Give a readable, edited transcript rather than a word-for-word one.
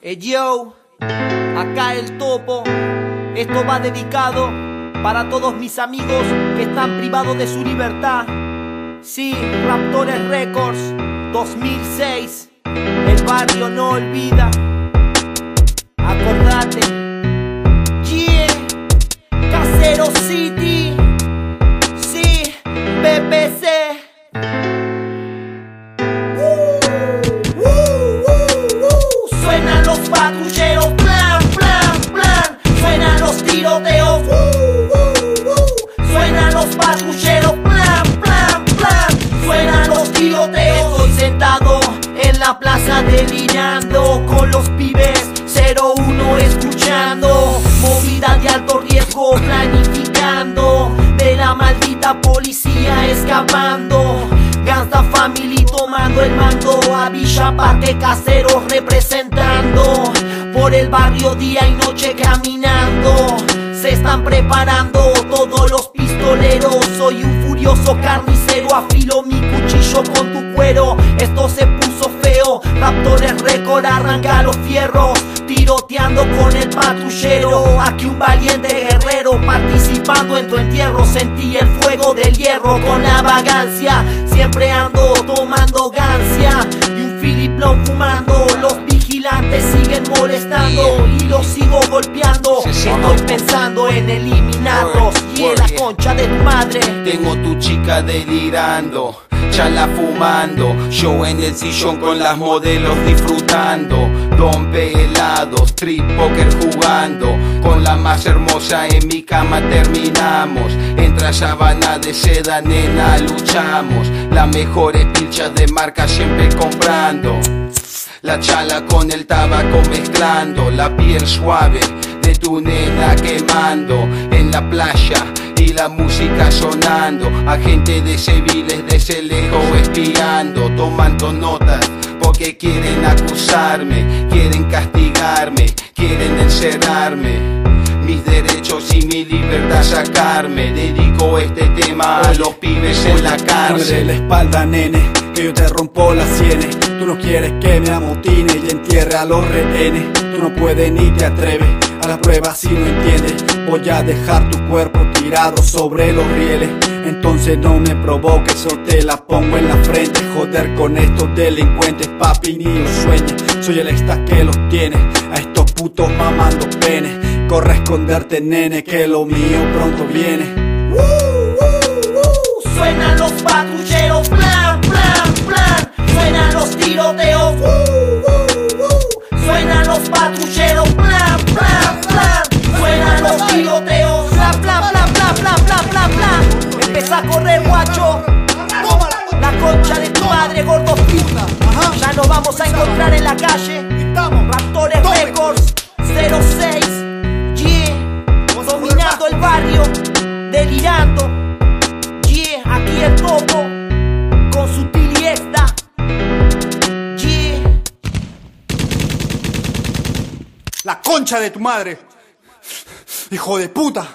Yo, acá el Topo. Esto va dedicado para todos mis amigos que están privados de su libertad. Sí, Raptores Records 2006. El barrio no olvida. Acordate. Yeah, Casero City. Sí, PPC. Suenan los patrulleros, plan, plan, plan. Suenan los tiroteos, suenan los patrulleros, plan, plan, plan. Suenan los tiroteos. Estoy sentado en la plaza delirando con los pibes 01 escuchando. Movida de alto riesgo planificando. De la maldita policía escapando. Gangsta Family tomando el mando. A Villa Parque Caseros representando. Por el barrio día y noche caminando. Se están preparando todos los pistoleros. Soy un furioso carnicero. Afilo mi cuchillo con tu cuero. Esto se puso feo. Raptores Records arranca los fierros. Tiroteando con el patrullero. Aquí un valiente guerrero participando en tu entierro. Sentí el fuego del hierro con la vagancia. Siempre ando tomando gancia y un filiplón fumando. Los vigilantes siguen molestando y los sigo golpeando. Estoy pensando en eliminarlos y en la concha de tu madre. Tengo tu chica delirando, chala fumando, yo en el sillón con las modelos disfrutando. Dompe helados, street poker jugando, con la más hermosa en mi cama terminamos. Entra sábana de seda, nena, luchamos. Las mejores pilchas de marca siempre comprando. La chala con el tabaco mezclando, la piel suave de tu nena quemando en la playa y la música sonando. Agentes de civiles desde lejos espiando, tomando notas porque quieren acusarme, quieren castigarme, quieren encerrarme. Mis derechos y mi libertad sacarme. Dedico este tema a los pibes en la cárcel. No me dé la espalda, nene, que yo te rompo las sienes. Tú no quieres que me amotine y entierre a los rehenes. Tú no puedes ni te atreves a la prueba si no entiendes. Voy a dejar tu cuerpo tirado sobre los rieles. Entonces no me provoques o te la pongo en la frente. Joder con estos delincuentes, papi, ni lo sueñes. Soy el extra que los tiene, a estos putos mamando penes. Corre a esconderte, nene, que lo mío pronto viene. Suenan los patrulleros, plan, plan, plan. Suenan los tiroteos, suenan los patrulleros, plan, plan, plan. Suenan los tiroteos, plan, plan, plan, plan, plan, plan, plan, plan. Empieza a correr, guacho. La concha de tu madre, gordo puta. Ya nos vamos a encontrar en la calle. Raptores Records 06. Yeah, dominando el barrio, delirando. Yeah, aquí el Topo con su tiliesta. Yeah. La concha de tu madre, hijo de puta.